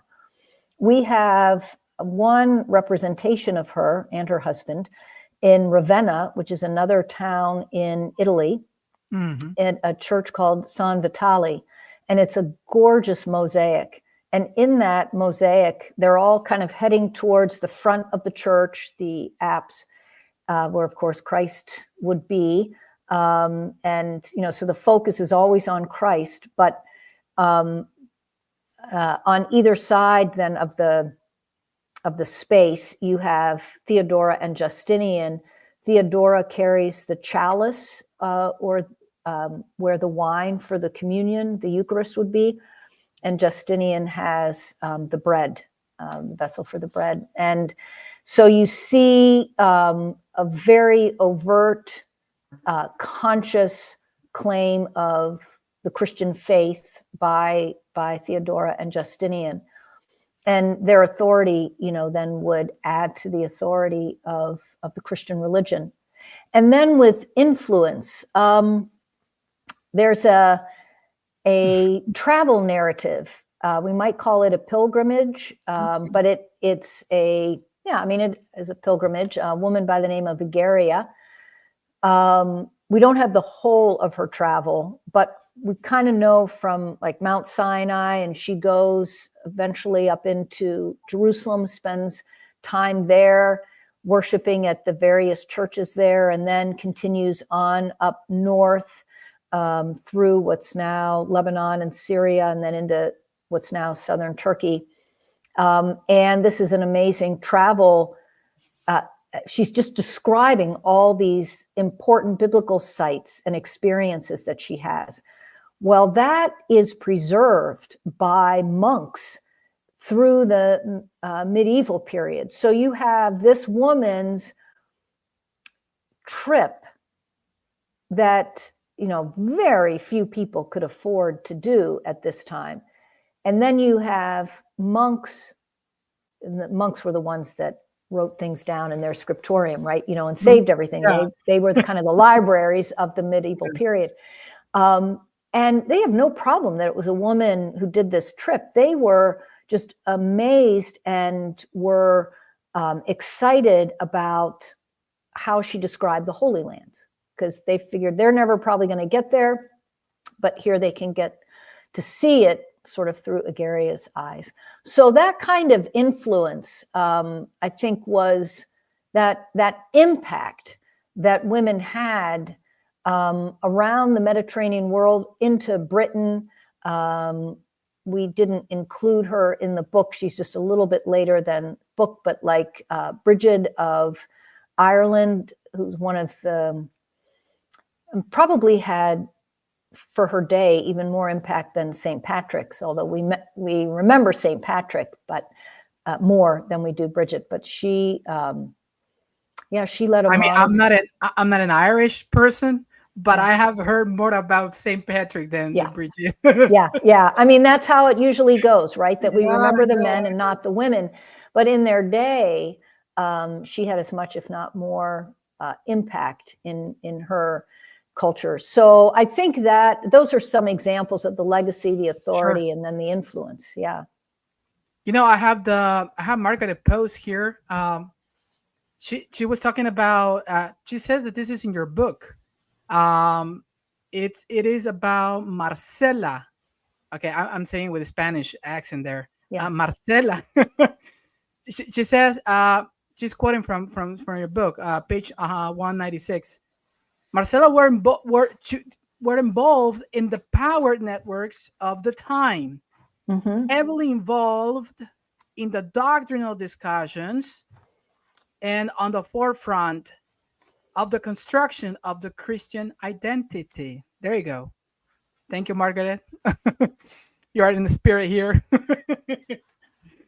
Speaker 2: We have one representation of her and her husband in Ravenna, which is another town in Italy, in a church called San Vitale. And it's a gorgeous mosaic. And in that mosaic, they're all kind of heading towards the front of the church, the apse, where, of course, Christ would be. And, so the focus is always on Christ. But on either side, then, of the space, you have Theodora and Justinian. Theodora carries the chalice, or where the wine for the communion, the Eucharist, would be. And Justinian has the bread, vessel for the bread. And so you see a very overt, conscious claim of the Christian faith by Theodora and Justinian. And their authority, then would add to the authority of the Christian religion. And then with influence, there's a travel narrative. We might call it a pilgrimage, but it is a pilgrimage. A woman by the name of Egeria. We don't have the whole of her travel, but we kind of know from like Mount Sinai, and she goes eventually up into Jerusalem, spends time there, worshiping at the various churches there, and then continues on up north through what's now Lebanon and Syria, and then into what's now southern Turkey. And this is an amazing travel. She's just describing all these important biblical sites and experiences that she has. Well, that is preserved by monks through the medieval period. So you have this woman's trip that, very few people could afford to do at this time. And then you have monks, and the monks were the ones that wrote things down in their scriptorium, right? And saved everything. Yeah. They were kind of the libraries of the medieval period. And they have no problem that it was a woman who did this trip. They were just amazed and were excited about how she described the Holy Lands, because they figured they're never probably going to get there, but here they can get to see it sort of through Egeria's eyes. So that kind of influence, I think, was that impact that women had around the Mediterranean world into Britain. We didn't include her in the book. She's just a little bit later than book, but like Bridget of Ireland, who's one of the, probably had for her day even more impact than St. Patrick's, although we remember St. Patrick, but more than we do Bridget. But she led a
Speaker 1: I'm not an Irish person, but I have heard more about St. Patrick than Bridget.
Speaker 2: Yeah. I mean, that's how it usually goes, right? That we remember the men and not the women. But in their day, she had as much, if not more, impact in her culture. So I think that those are some examples of the legacy, the authority, and then the influence. Yeah.
Speaker 1: I have Margaret Post here. She was talking about, she says that this is in your book. It is about Marcela. Okay, I'm saying it with a Spanish accent there.
Speaker 2: Yeah.
Speaker 1: Marcela. she says, she's quoting from your book, page 196. Marcela were involved in the power networks of the time, heavily involved in the doctrinal discussions, and on the forefront of the construction of the Christian identity. There you go. Thank you, Margaret. You are in the spirit here.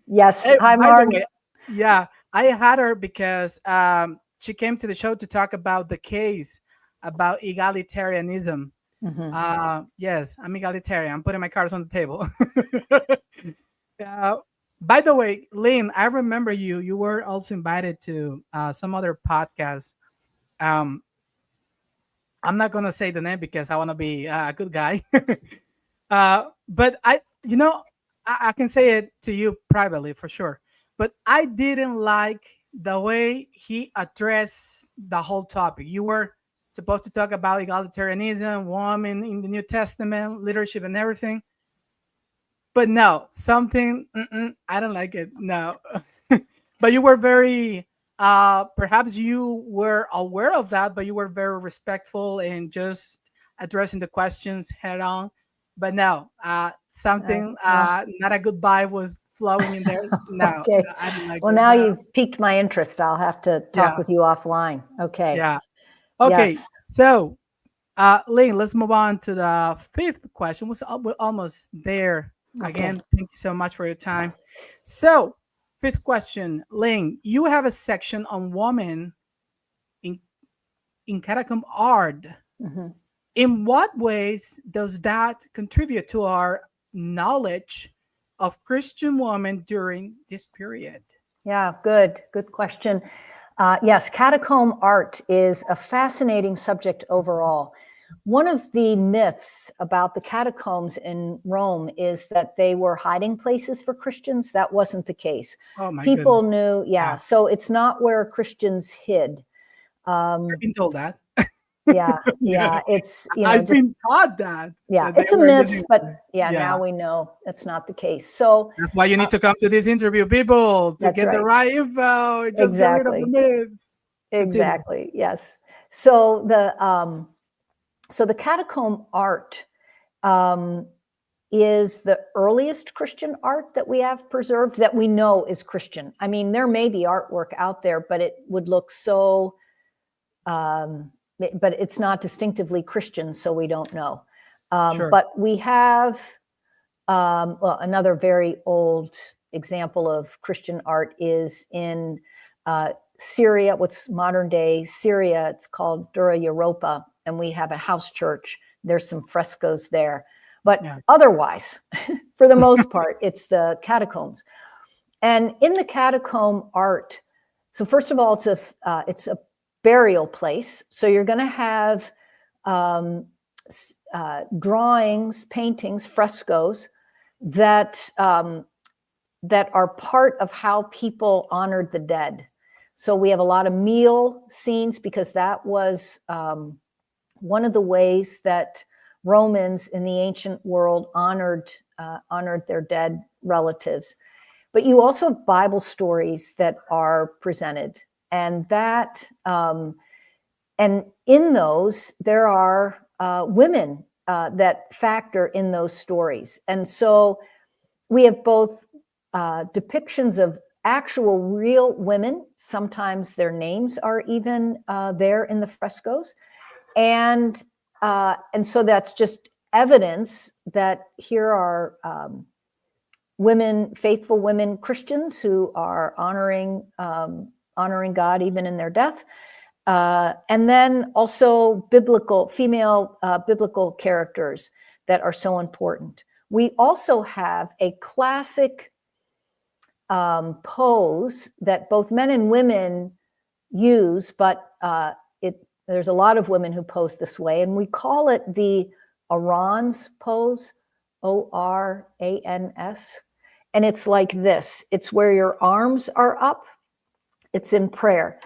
Speaker 2: Yes.
Speaker 1: Hey,
Speaker 2: Hi,
Speaker 1: by the
Speaker 2: Mark.
Speaker 1: way, yeah, I had her because she came to the show to talk about the case about egalitarianism.
Speaker 2: Mhm.
Speaker 1: Yes, I'm egalitarian. I'm putting my cards on the table. uh, by the way, Lynn, I remember you. You were also invited to some other podcast. Um, I'm not gonna say the name because I want to be a good guy. But I can say it to you privately for sure. But I didn't like the way he addressed the whole topic. You were supposed to talk about egalitarianism, women in the New Testament, leadership, and everything. But no, something I don't like it. No, but you were very. Perhaps you were aware of that, but you were very respectful and just addressing the questions head on. But no, something
Speaker 2: Well,
Speaker 1: not a good vibe was flowing in there. No,
Speaker 2: okay.
Speaker 1: I didn't like
Speaker 2: Well,
Speaker 1: it.
Speaker 2: now
Speaker 1: No,
Speaker 2: you've piqued my interest. I'll have to talk
Speaker 1: yeah,
Speaker 2: with you offline. Okay.
Speaker 1: yeah. Okay,
Speaker 2: Yes.
Speaker 1: so Lynn, let's move on to the fifth question. We're almost there.
Speaker 2: Okay.
Speaker 1: Again, thank you so much for your time. So, fifth question, Lynn, you have a section on women in catacomb art.
Speaker 2: Mhm.
Speaker 1: In what ways does that contribute to our knowledge of Christian women during this period?
Speaker 2: Yeah, good. Good question. Yes, catacomb art is a fascinating subject overall. One of the myths about the catacombs in Rome is that they were hiding places for Christians. That wasn't the case.
Speaker 1: Oh my
Speaker 2: People
Speaker 1: goodness.
Speaker 2: knew, yeah,
Speaker 1: Yeah,
Speaker 2: so it's not where Christians hid.
Speaker 1: I've
Speaker 2: Um,
Speaker 1: been told that.
Speaker 2: yeah,
Speaker 1: Yeah,
Speaker 2: yeah, it's,
Speaker 1: I've
Speaker 2: just,
Speaker 1: been taught that
Speaker 2: yeah,
Speaker 1: that they
Speaker 2: it's a
Speaker 1: were
Speaker 2: myth,
Speaker 1: using.
Speaker 2: but yeah,
Speaker 1: Yeah,
Speaker 2: now we know that's not the case. So
Speaker 1: that's why you
Speaker 2: uh,
Speaker 1: need to come to this interview, people, to
Speaker 2: that's
Speaker 1: get the
Speaker 2: right.
Speaker 1: right info. Just get rid of the
Speaker 2: Exactly.
Speaker 1: myths. Continue.
Speaker 2: Exactly. Yes. So the catacomb art um, is the earliest Christian art that we have preserved that we know is Christian. I mean, there may be artwork out there, but it would look so, but it's not distinctively Christian, so we don't know.
Speaker 1: Sure.
Speaker 2: But we have, well, another very old example of Christian art is in Syria, what's modern day Syria. It's called Dura Europa, and we have a house church. There's some frescoes there. But
Speaker 1: Yeah.
Speaker 2: otherwise, for the most part, it's the catacombs. And in the catacomb art, so first of all, it's a burial place. So you're going to have drawings, paintings, frescoes that that are part of how people honored the dead. So we have a lot of meal scenes because that was one of the ways that Romans in the ancient world honored their dead relatives. But you also have Bible stories that are presented, and that and in those there are women that factor in those stories, and so we have both depictions of actual real women. Sometimes their names are even there in the frescoes, and so that's just evidence that here are women, faithful women Christians who are honoring God even in their death. And then also female biblical characters that are so important. We also have a classic pose that both men and women use, but there's a lot of women who pose this way, and we call it the Orans pose, Orans. And it's like this. It's where your arms are up. It's in prayer.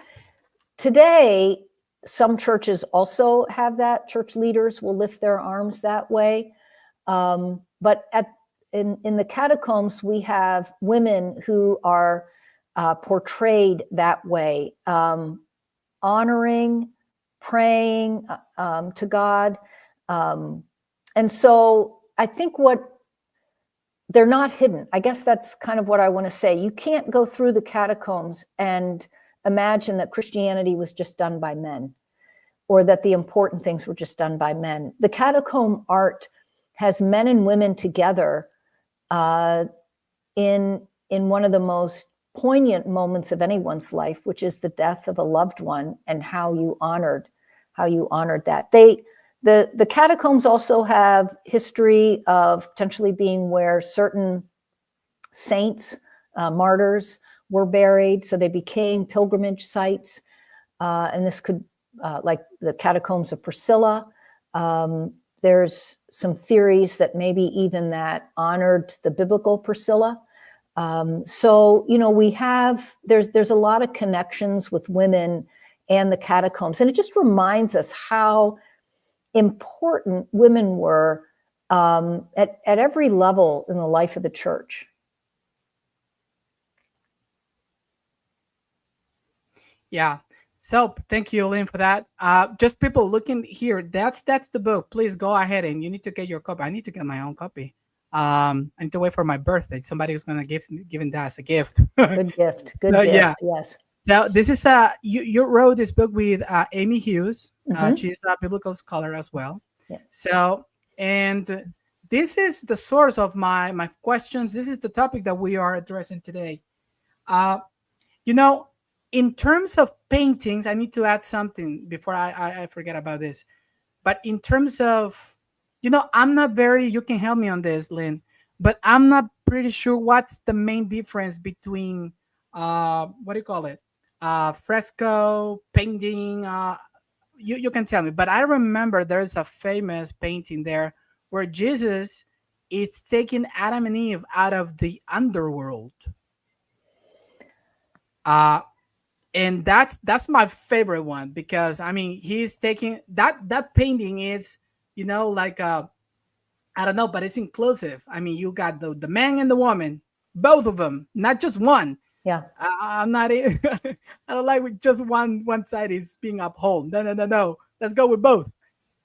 Speaker 2: Today, some churches also have that. Church leaders will lift their arms that way. But in the catacombs, we have women who are portrayed that way, honoring, praying to God. And so I think they're not hidden. I guess that's kind of what I want to say. You can't go through the catacombs and imagine that Christianity was just done by men, or that the important things were just done by men. The catacomb art has men and women together in one of the most poignant moments of anyone's life, which is the death of a loved one, and how you honored that. The catacombs also have history of potentially being where certain saints, martyrs were buried, so they became pilgrimage sites. And this could, like the catacombs of Priscilla, there's some theories that maybe even that honored the biblical Priscilla. So, there's a lot of connections with women and the catacombs. And it just reminds us how important women were at every level in the life of the church.
Speaker 1: Yeah. So thank you, Lynn, for that. Just people looking here, that's the book. Please go ahead and you need to get your copy. I need to get my own copy. I need to wait for my birthday. Somebody's gonna giving that as a gift.
Speaker 2: Good gift. Good
Speaker 1: So,
Speaker 2: gift.
Speaker 1: yeah.
Speaker 2: Yes.
Speaker 1: So this is you wrote this book with Amy Hughes. She's a biblical scholar as well.
Speaker 2: Yeah.
Speaker 1: So, and this is the source of my questions. This is the topic that we are addressing today. In terms of paintings, I need to add something before I forget about this. But in terms of, I'm not you can help me on this, Lynn, but I'm not pretty sure what's the main difference between, what do you call it? Fresco, painting. You can tell me, but I remember there's a famous painting there where Jesus is taking Adam and Eve out of the underworld. And that's my favorite one, because he's taking that painting is like I don't know, but it's inclusive. You got the man and the woman, both of them, not just one.
Speaker 2: Yeah.
Speaker 1: I'm not I don't like with just one side is being upheld. No, let's go with both.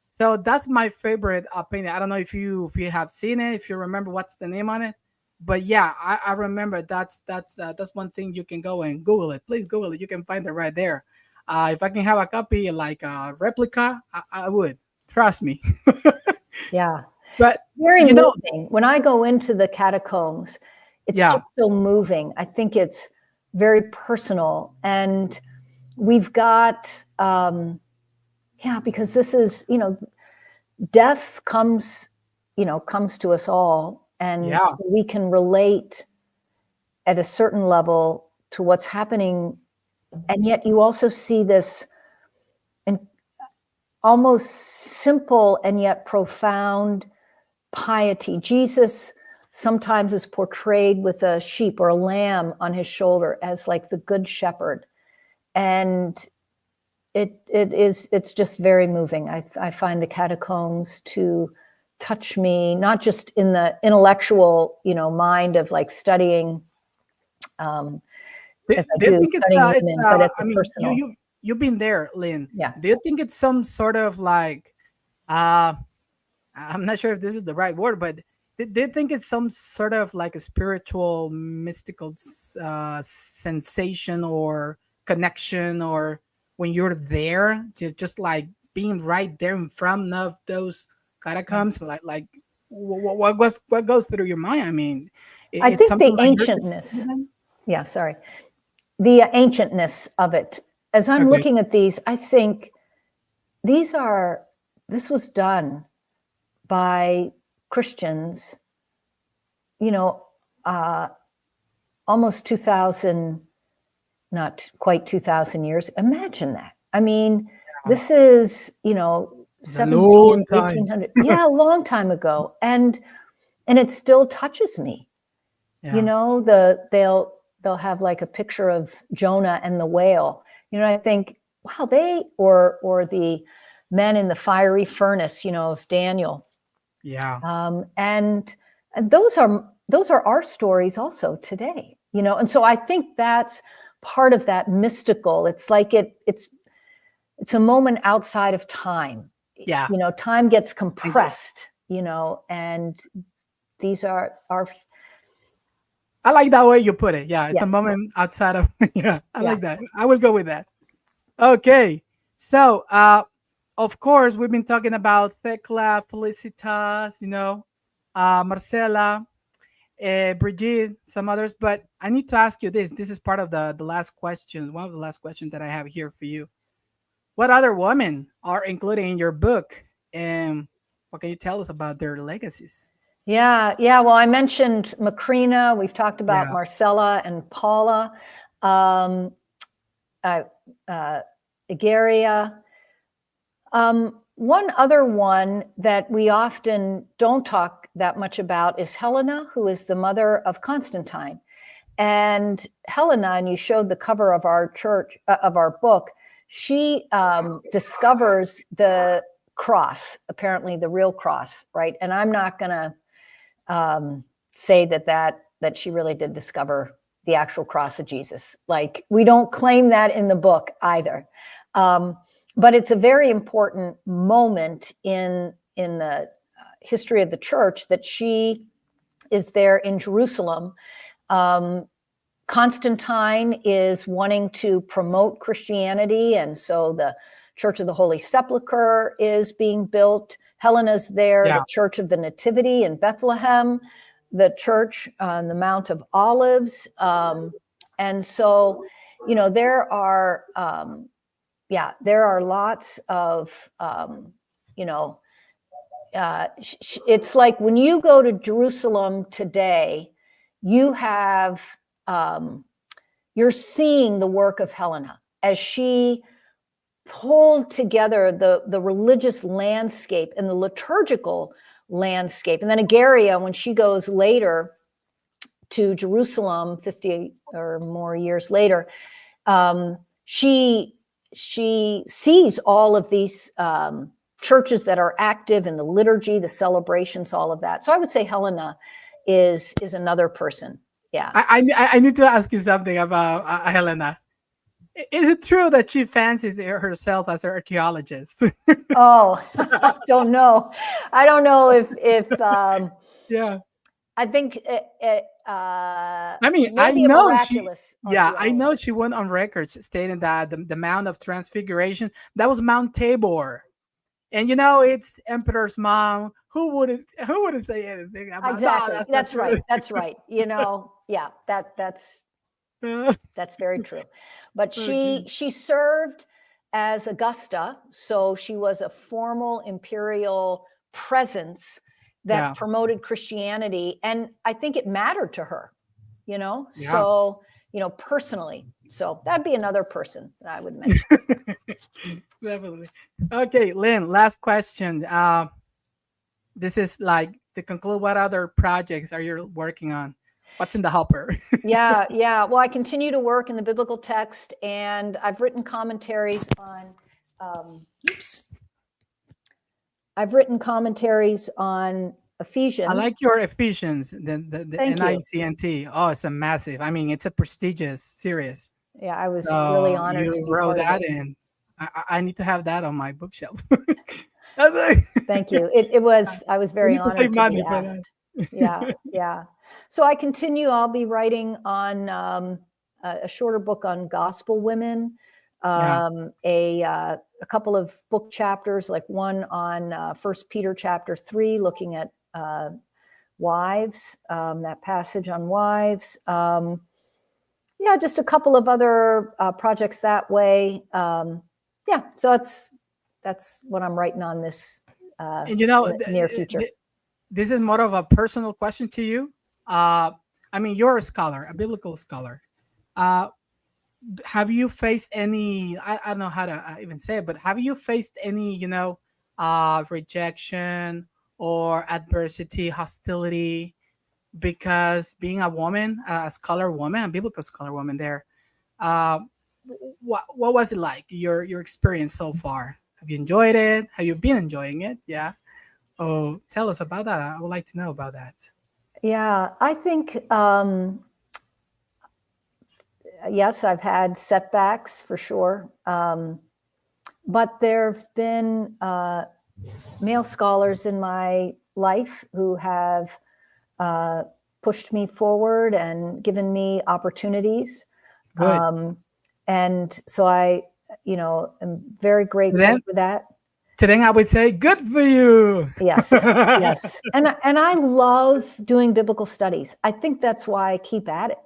Speaker 1: So that's my favorite painting. I don't know if you have seen it, if you remember what's the name on it. But yeah, I remember that's one thing. You can go and Google it. Please Google it. You can find it right there. If I can have a copy, like a replica, I would. Trust me.
Speaker 2: Yeah.
Speaker 1: But
Speaker 2: very moving. When I go into the catacombs, it's just so moving. I think it's very personal. And we've got, because this is, death comes to us all. And so we can relate at a certain level to what's happening. And yet you also see this almost simple and yet profound piety. Jesus sometimes is portrayed with a sheep or a lamb on his shoulder as like the good shepherd. And it's just very moving. I find the catacombs to touch me, not just in the intellectual, mind of like studying, as I do, studying women, but at the personal.
Speaker 1: You've been there, Lynn.
Speaker 2: Yeah.
Speaker 1: Do you think it's some sort of like, I'm not sure if this is the right word, but do you think it's some sort of like a spiritual, mystical sensation or connection, or when you're there, just like being right there in front of those catacombs, like what goes through your mind?
Speaker 2: I think the ancientness. Yeah, sorry. The ancientness of it. As I'm looking at these, I think this was done by Christians, almost 2,000, not quite 2,000 years. Imagine that. This is, 1700, 1800. Yeah, a long time ago. And it still touches me. Yeah. They'll have like a picture of Jonah and the whale. I think, wow, or the men in the fiery furnace, of Daniel.
Speaker 1: Yeah.
Speaker 2: And those are our stories also today, and so I think that's part of that mystical. It's like it's a moment outside of time.
Speaker 1: Yeah.
Speaker 2: Time gets compressed, and these are our.
Speaker 1: I like that way you put it. Yeah, it's a moment outside of. Yeah, I like that. I will go with that. Okay, so of course, we've been talking about Thecla, Felicitas, Marcela, Brigitte, some others. But I need to ask you this. This is part of the last question, one of the last questions that I have here for you. What other women are included in your book? And what can you tell us about their legacies?
Speaker 2: Yeah, yeah. Well, I mentioned Macrina. We've talked about
Speaker 1: Yeah.
Speaker 2: Marcella and Paula, um, uh, Igaria. One other one that we often don't talk that much about is Helena, who is the mother of Constantine. And Helena, and you showed the cover of our church, of our book, she discovers the cross, apparently the real cross, right? And I'm not going to say that she really did discover the actual cross of Jesus. Like, we don't claim that in the book either. But it's a very important moment in the history of the church that she is there in Jerusalem. Constantine is wanting to promote Christianity, and so the Church of the Holy Sepulchre is being built. Helena's there,
Speaker 1: Yeah.
Speaker 2: the Church of the Nativity in Bethlehem, the church on the Mount of Olives. And so, there are lots of, it's like when you go to Jerusalem today, you have, you're seeing the work of Helena as she pulled together the religious landscape and the liturgical landscape. And then Agaria, when she goes later to Jerusalem, 50 or more years later, she sees all of these churches that are active in the liturgy, the celebrations, all of that. So I would say Helena is another person. Yeah.
Speaker 1: I need to ask you something about Helena. Is it true that she fancies herself as an archaeologist?
Speaker 2: Oh, don't know. I don't know if
Speaker 1: Yeah.
Speaker 2: I think
Speaker 1: I mean, I
Speaker 2: maybe a
Speaker 1: know she.
Speaker 2: miraculous
Speaker 1: Yeah, I know
Speaker 2: archaeologist.
Speaker 1: she went on record stating that the Mount of Transfiguration, that was Mount Tabor, and it's Emperor's mom. Who wouldn't say anything about? No,
Speaker 2: Exactly.
Speaker 1: that's not
Speaker 2: That's
Speaker 1: true.
Speaker 2: right. That's right. Yeah, that's very true. But
Speaker 1: Okay.
Speaker 2: she served as Augusta, so she was a formal imperial presence that
Speaker 1: Yeah,
Speaker 2: promoted Christianity, and I think it mattered to her,
Speaker 1: yeah.
Speaker 2: so, personally. So that'd be another person that I would mention.
Speaker 1: Definitely. Okay, Lynn, last question. This is like to conclude, what other projects are you working on? What's in the hopper?
Speaker 2: Yeah, yeah. Well, I continue to work in the biblical text, and I've written commentaries on. I've written commentaries on
Speaker 1: I
Speaker 2: Ephesians.
Speaker 1: like your Ephesians, the
Speaker 2: Thank you.
Speaker 1: NICNT. Oh, it's a massive. I mean, it's a prestigious series.
Speaker 2: Yeah, I was really
Speaker 1: So
Speaker 2: honored to
Speaker 1: you
Speaker 2: be
Speaker 1: wrote
Speaker 2: part of
Speaker 1: that,
Speaker 2: it.
Speaker 1: and I need to have that on my bookshelf. That's like-
Speaker 2: Thank you. It was. I was
Speaker 1: we
Speaker 2: very
Speaker 1: need to save
Speaker 2: honored to be
Speaker 1: money for that.
Speaker 2: asked. Yeah, yeah. So I continue. I'll be writing on a shorter book on gospel women,
Speaker 1: Yeah,
Speaker 2: a couple of book chapters, like one on First Peter chapter 3, looking at wives, that passage on wives. Yeah, just a couple of other projects that way. Yeah, so that's what I'm writing on this
Speaker 1: and
Speaker 2: in the near future.
Speaker 1: this is more of a personal question to you. I mean, you're a scholar, a biblical scholar. Uh, have you faced any? I don't know how to even say it, but have you faced any, rejection or adversity, hostility, because being a woman, a scholar woman, a biblical scholar woman, there, uh, what was it like? Your experience so far? Have you enjoyed it? Have you been enjoying it? Yeah. Oh, tell us about that. I would like to know about that.
Speaker 2: Yeah, I think yes, I've had setbacks for sure, but there have been male scholars in my life who have pushed me forward and given me opportunities.
Speaker 1: Good.
Speaker 2: And so I, am very grateful
Speaker 1: Then
Speaker 2: for that.
Speaker 1: Today I would say, good for you.
Speaker 2: Yes, yes. And I love doing biblical studies. I think that's why I keep at it.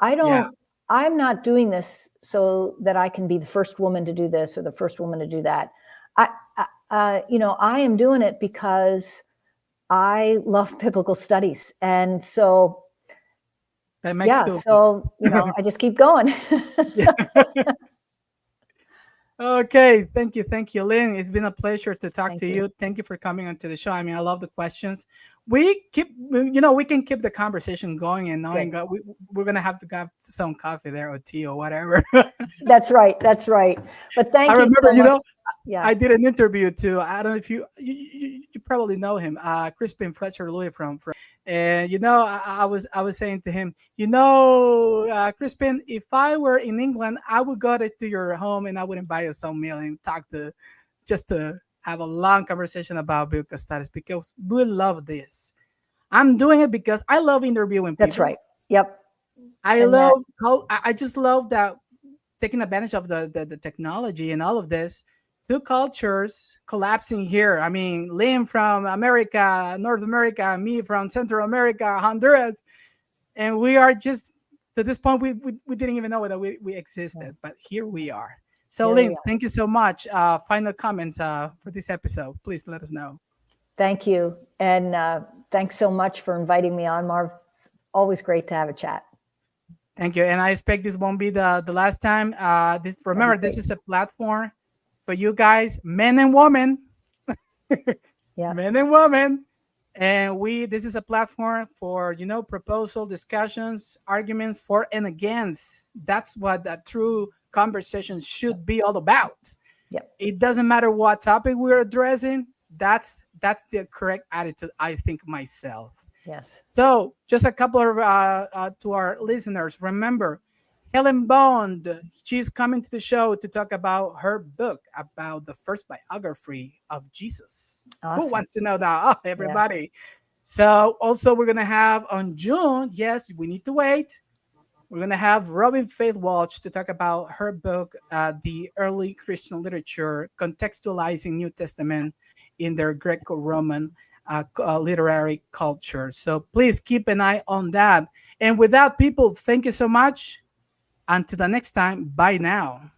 Speaker 1: Yeah.
Speaker 2: I'm not doing this so that I can be the first woman to do this or the first woman to do that. I am doing it because I love biblical studies. And so,
Speaker 1: That makes
Speaker 2: I just keep going.
Speaker 1: Yeah. Okay, thank you, Lynn. It's been a pleasure to talk
Speaker 2: Thank
Speaker 1: to
Speaker 2: you.
Speaker 1: you. Thank you for coming onto the show. I mean, I love the questions. We can keep the conversation going, and knowing we're gonna have to have some coffee there or tea or whatever.
Speaker 2: That's right. That's right. But thank
Speaker 1: I
Speaker 2: you
Speaker 1: remember,
Speaker 2: so much. Yeah.
Speaker 1: I did an interview too. I don't know if you probably know him, Crispin Fletcher Louis from, and I was saying to him, Crispin, if I were in England, I would go to your home and I would invite you some meal and just to have a long conversation about biblical studies because we love this. I'm doing it because I love interviewing people.
Speaker 2: That's right. Yep.
Speaker 1: I just love that taking advantage of the technology and all of this, two cultures collapsing here. I mean, Lynn from America, North America, me from Central America, Honduras, and we are just to this point we didn't even know that we existed, but here we are. So Lynn, thank you so much. Final comments for this episode, please let us know.
Speaker 2: Thank you, and thanks so much for inviting me on, Marv. It's always great to have a chat.
Speaker 1: Thank you. And I expect this won't be the last time. This is a platform for you guys, men and women.
Speaker 2: Yeah.
Speaker 1: Men and women. And this is a platform for, proposal, discussions, arguments for and against. That's what that true conversation should be all about.
Speaker 2: Yep.
Speaker 1: It doesn't matter what topic we're addressing. That's the correct attitude, I think, myself.
Speaker 2: Yes.
Speaker 1: So just a couple of to our listeners. Remember, Helen Bond, she's coming to the show to talk about her book about the first biography of Jesus.
Speaker 2: Awesome.
Speaker 1: Who wants to know that? Oh, everybody. Yeah. So also we're going to have on June, yes, we need to wait. We're going to have Robin Faith Walsh to talk about her book, The Early Christian Literature, Contextualizing New Testament in their Greco-Roman literary culture. So please keep an eye on that. And with that, people, thank you so much. Until the next time, bye now.